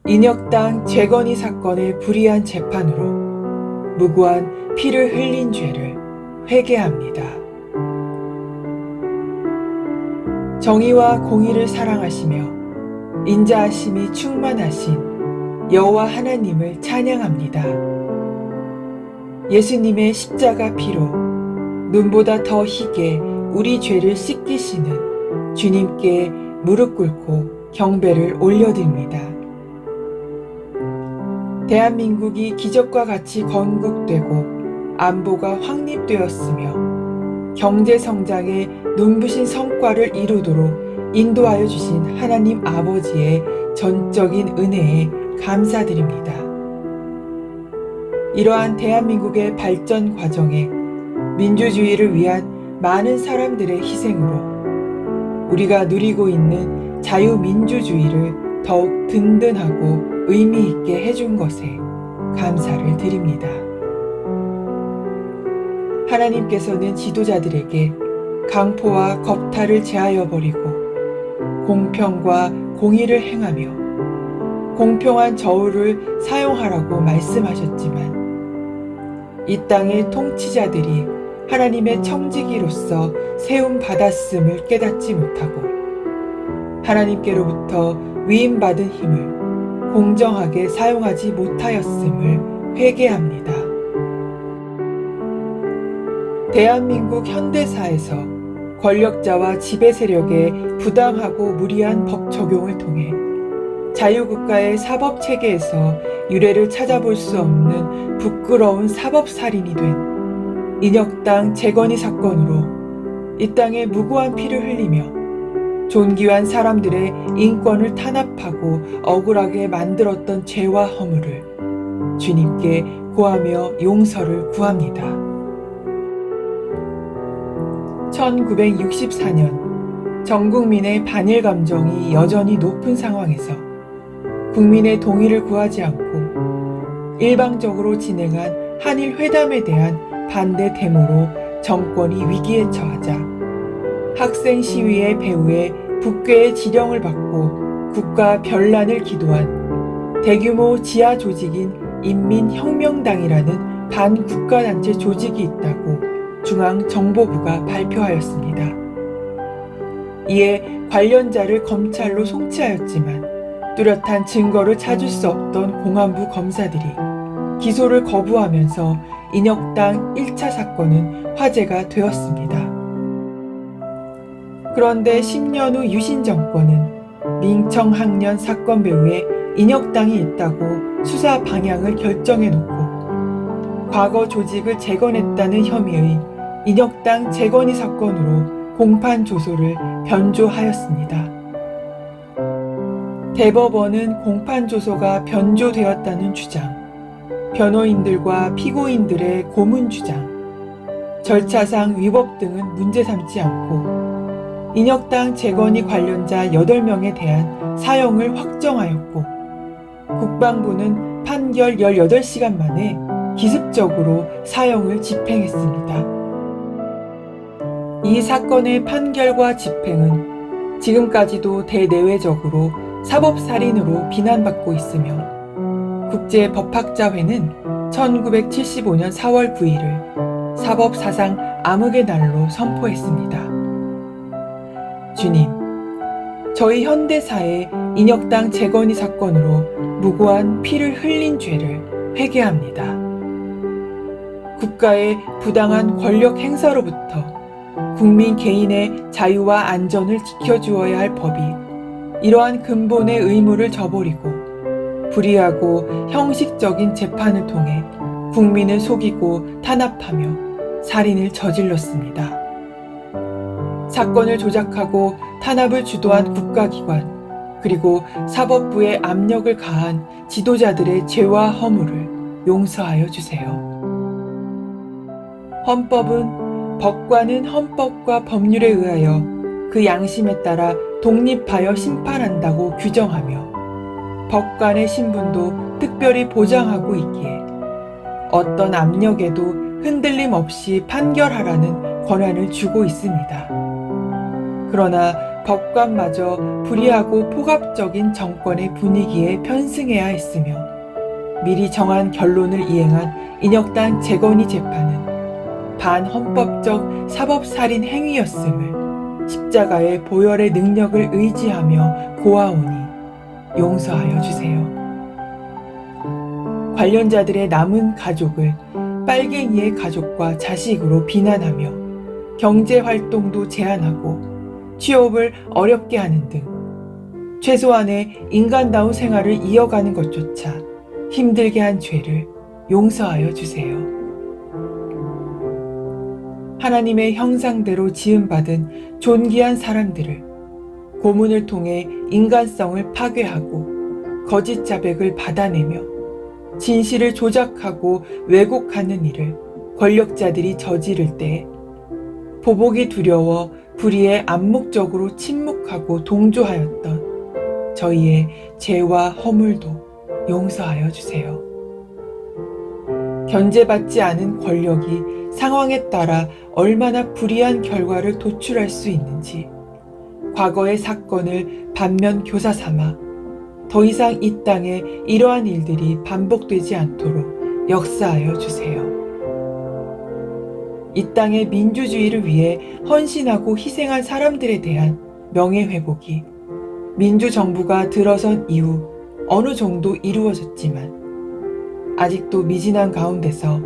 인혁당 재건이 사건의 불의한 재판으로 무고한 피를 흘린 죄를 회개합니다. 정의와 공의를 사랑하시며 인자하심이 충만하신 여호와 하나님을 찬양합니다. 예수님의 십자가 피로 눈보다 더 희게 우리 죄를 씻기시는 주님께 무릎 꿇고 경배를 올려드립니다. 대한민국이 기적과 같이 건국되고 안보가 확립되었으며 경제 성장에 눈부신 성과를 이루도록 인도하여 주신 하나님 아버지의 전적인 은혜에 감사드립니다. 이러한 대한민국의 발전 과정에 민주주의를 위한 많은 사람들의 희생으로 우리가 누리고 있는 자유민주주의를 더욱 든든하고 의미 있게 해준 것에 감사를 드립니다. 하나님께서는 지도자들에게 강포와 겁탈을 제하여 버리고 공평과 공의를 행하며 공평한 저울을 사용하라고 말씀하셨지만 이 땅의 통치자들이 하나님의 청지기로서 세움받았음을 깨닫지 못하고 하나님께로부터 위임받은 힘을 공정하게 사용하지 못하였음을 회개합니다. 대한민국 현대사에서 권력자와 지배 세력의 부당하고 무리한 법 적용을 통해 자유국가의 사법체계에서 유례를 찾아볼 수 없는 부끄러운 사법살인이 된 인혁당 재건이 사건으로 이 땅에 무고한 피를 흘리며 존귀한 사람들의 인권을 탄압하고 억울하게 만들었던 죄와 허물을 주님께 고하며 용서를 구합니다. 1964년 전 국민의 반일 감정이 여전히 높은 상황에서 국민의 동의를 구하지 않고 일방적으로 진행한 한일 회담에 대한 반대 데모로 정권이 위기에 처하자 학생 시위의 배후에 북괴의 지령을 받고 국가 변란을 기도한 대규모 지하 조직인 인민혁명당이라는 반국가단체 조직이 있다고 중앙정보부가 발표하였습니다. 이에 관련자를 검찰로 송치하였지만 뚜렷한 증거를 찾을 수 없던 공안부 검사들이 기소를 거부하면서 인혁당 1차 사건은 화제가 되었습니다. 그런데 10년 후 유신 정권은 민청학년 사건 배후에 인혁당이 있다고 수사 방향을 결정해놓고 과거 조직을 재건했다는 혐의의 인혁당 재건이 사건으로 공판 조소를 변조하였습니다. 대법원은 공판 조소가 변조되었다는 주장, 변호인들과 피고인들의 고문 주장, 절차상 위법 등은 문제 삼지 않고 인혁당 재건이 관련자 8명에 대한 사형을 확정하였고 국방부는 판결 18시간 만에 기습적으로 사형을 집행했습니다. 이 사건의 판결과 집행은 지금까지도 대내외적으로 사법살인으로 비난받고 있으며 국제법학자회는 1975년 4월 9일을 사법사상 암흑의 날로 선포했습니다. 주님, 저희 현대사의 인혁당 재건이 사건으로 무고한 피를 흘린 죄를 회개합니다. 국가의 부당한 권력 행사로부터 국민 개인의 자유와 안전을 지켜주어야 할 법이 이러한 근본의 의무를 저버리고 불의하고 형식적인 재판을 통해 국민을 속이고 탄압하며 살인을 저질렀습니다. 사건을 조작하고 탄압을 주도한 국가기관 그리고 사법부에 압력을 가한 지도자들의 죄와 허물을 용서하여 주세요. 헌법은 법관은 헌법과 법률에 의하여 그 양심에 따라 독립하여 심판한다고 규정하며 법관의 신분도 특별히 보장하고 있기에 어떤 압력에도 흔들림 없이 판결하라는 권한을 주고 있습니다. 그러나 법관마저 불의하고 폭압적인 정권의 분위기에 편승해야 했으며 미리 정한 결론을 이행한 인혁단 재건이 재판은 반헌법적 사법살인 행위였음을 십자가의 보혈의 능력을 의지하며 고하오니 용서하여 주세요. 관련자들의 남은 가족을 빨갱이의 가족과 자식으로 비난하며 경제활동도 제한하고 취업을 어렵게 하는 등 최소한의 인간다운 생활을 이어가는 것조차 힘들게 한 죄를 용서하여 주세요. 하나님의 형상대로 지음받은 존귀한 사람들을 고문을 통해 인간성을 파괴하고 거짓 자백을 받아내며 진실을 조작하고 왜곡하는 일을 권력자들이 저지를 때 보복이 두려워 불의에 암묵적으로 침묵하고 동조하였던 저희의 죄와 허물도 용서하여 주세요. 견제받지 않은 권력이 상황에 따라 얼마나 불이한 결과를 도출할 수 있는지 과거의 사건을 반면 교사 삼아 더 이상 이 땅에 이러한 일들이 반복되지 않도록 역사하여 주세요. 이 땅의 민주주의를 위해 헌신하고 희생한 사람들에 대한 명예회복이 민주정부가 들어선 이후 어느 정도 이루어졌지만 아직도 미진한 가운데서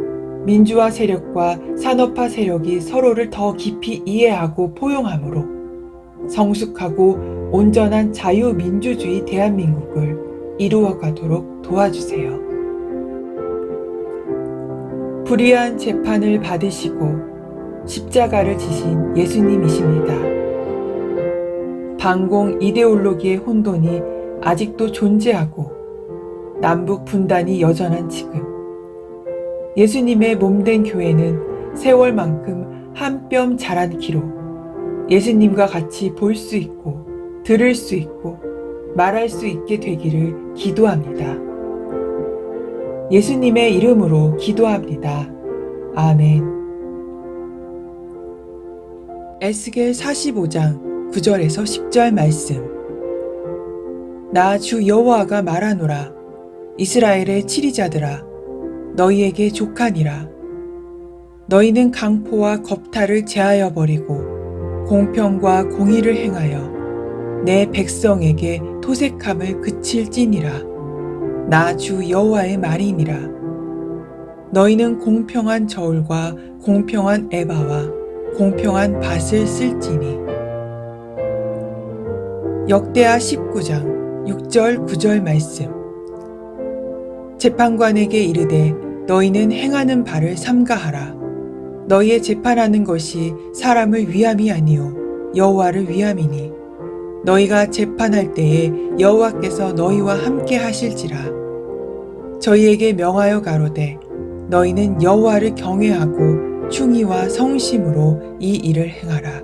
민주화 세력과 산업화 세력이 서로를 더 깊이 이해하고 포용함으로 성숙하고 온전한 자유민주주의 대한민국을 이루어가도록 도와주세요. 불의한 재판을 받으시고 십자가를 지신 예수님이십니다. 반공 이데올로기의 혼돈이 아직도 존재하고 남북 분단이 여전한 지금 예수님의 몸된 교회는 세월만큼 한 뼘 자란 키로 예수님과 같이 볼 수 있고 들을 수 있고 말할 수 있게 되기를 기도합니다. 예수님의 이름으로 기도합니다. 아멘. 에스겔 45장 9절에서 10절 말씀. 나 주 여호와가 말하노라. 이스라엘의 치리자들아 너희에게 족하니라. 너희는 강포와 겁탈을 제하여 버리고 공평과 공의를 행하여 내 백성에게 토색함을 그칠지니라. 나 주 여호와의 말이니라. 너희는 공평한 저울과 공평한 에바와 공평한 밭을 쓸지니. 역대하 19장 6절 9절 말씀. 재판관에게 이르되 너희는 행하는 바를 삼가하라. 너희의 재판하는 것이 사람을 위함이 아니요 여호와를 위함이니 너희가 재판할 때에 여호와께서 너희와 함께 하실지라. 저희에게 명하여 가로되 너희는 여호와를 경외하고 충의와 성심으로 이 일을 행하라.